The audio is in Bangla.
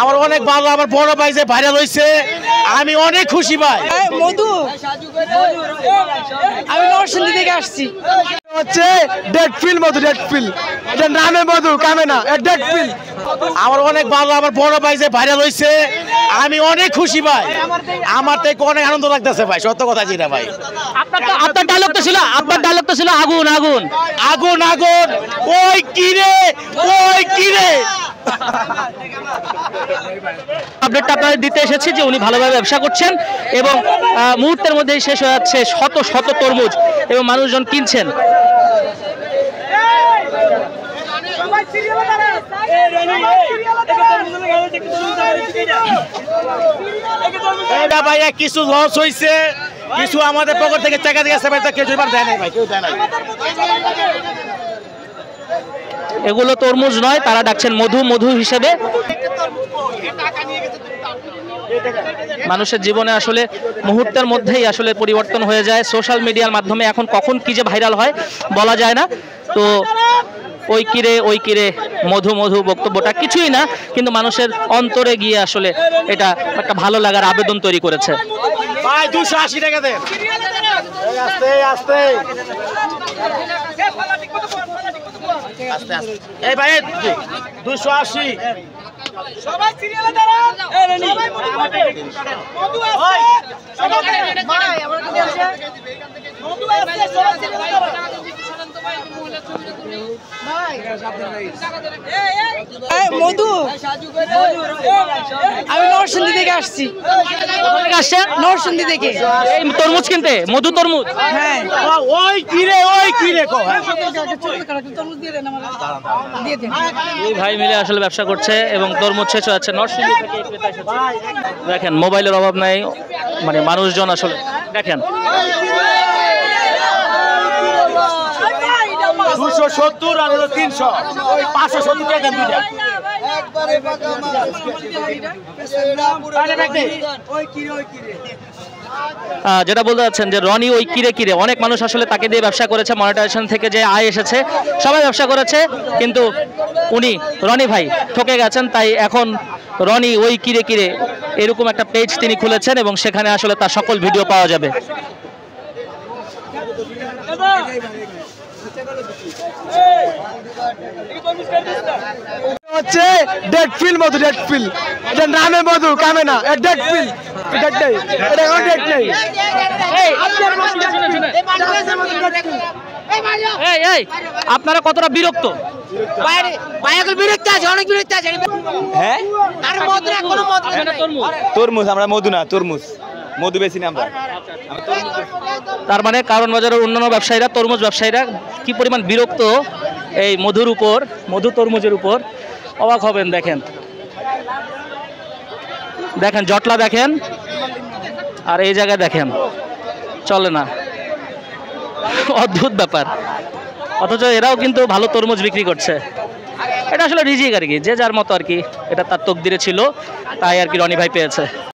আমার অনেক ভালো, আমার বড় ভাই যে ভাইরাল হয়েছে আমি অনেক খুশি ভাই। মধু, আমি নরসিংদী থেকে আসছি। হচ্ছে ডেড ফিল মধু, ডেড ফিল, এটা নামে মধু কামে না, ডেড ফিল। আমার অনেক ভালো, আমার বড় ভাই যে ভাইরাল হয়েছে আমি অনেক খুশি ভাই। আমার থেকে অনেক আনন্দ লাগতেছে ভাই, সত্য কথা যেটা ভাই। আপনার ডায়লগ তো ছিল আগুন আগুন আগুন আগুন, ওই কিরে ওই কিরে। আপডেটটা আপনাদের দিতে এসেছি যে উনি ভালোভাবে ব্যবসা করছেন এবং মুহূর্তের মধ্যেই শেষ হয়ে যাচ্ছে শত শত তরমুজ এবং মানুষজন কিনছেন। এটা ভাইয়া কিছু লস হয়েছে, কিছু আমাদের পকেট থেকে টাকা দিয়ে গেছে ভাই, তা কেউ এবার দেয় নাই ভাই, কেউ দেয় নাই। এগুলো তরমুজ নয়, তারা ডাকছেন মধু মধু হিসেবে। মানুষের জীবনে আসলে মুহূর্তের মধ্যেই আসলে পরিবর্তন হয়ে যায়। সোশ্যাল মিডিয়ার মাধ্যমে এখন কখন কি যে ভাইরাল হয় বলা যায় না। তো ওই কিরে মধু মধু বক্তব্যটা কিছুই না, কিন্তু মানুষের অন্তরে গিয়ে আসলে এটা একটা ভালো লাগার আবেদন তৈরি করেছে। ভাই 280 টাকা দেন, আস্তে আস্তে আস্তে আস্তে। এই ভাই 280। সবাই সিরিয়ালে দাঁড়ান, সবাই মধু আছে, ভাই আমরা কি আছে, মধু আছে, সবাই সিরিয়ালে দাঁড়ান। মধু, আমি নরসিংদী থেকে আসছি। নরসিংদী থেকে এই তরমুজ কিনতে, মধু তরমুজ। হ্যাঁ, ওই কিরে কো এই ভাই মিলে আসলে ব্যবসা করছে এবং তরমুজ শেষ হচ্ছে। নরসিংদী থেকে এই ক্রেতা এসেছে। দেখেন মোবাইলের অভাব নাই, মানে মানুষজন আসলে দেখেন 270 আর 300, 570 টাকা দেন দুইটা। যেটা বলতে যাচ্ছেন যে রনি ওই কিরে অনেক মানুষ আসলে তাকে দিয়ে ব্যবসা করেছে, মনিটাইজেশন থেকে যে আয় এসেছে সবাই ব্যবসা করেছে, কিন্তু উনি রনি ভাই ঠকে গেছেন। তাই এখন রনি ওই কিরে এরকম একটা পেজ তিনি খুলেছেন এবং সেখানে আসলে তার সকল ভিডিও পাওয়া যাবে। হচ্ছে ডেড ফিল মধু, ডেড ফিল, এটা নামে মধু কামে না, ডেড ফিল, ডেড নেই, এটা কোনো ডেড নেই। এই আপনারা কতটা বিরক্ত? হ্যাঁ তরমুজ, আমরা মধু না, তরমুজ মধু বেশি না আমরা। তার মানে কারণ বাজারের অন্যান্য ব্যবসায়ীরা, তরমুজ ব্যবসায়ীরা কি পরিমাণ বিরক্ত এই মধুর উপর, মধু তরমুজের উপর, অবাক হবেন। দেখেন জটলা দেখেন, আর এই জায়গায় দেখেন চলে না, অদ্ভুত ব্যাপার। অথচ এরাও কিন্তু ভালো তরমুজ বিক্রি করছে। এটা আসলে রিজিক আর কি, যে যার মতো আর কি, এটা তার তকদিরে ছিল, তাই আর কি রনি ভাই পেয়েছে।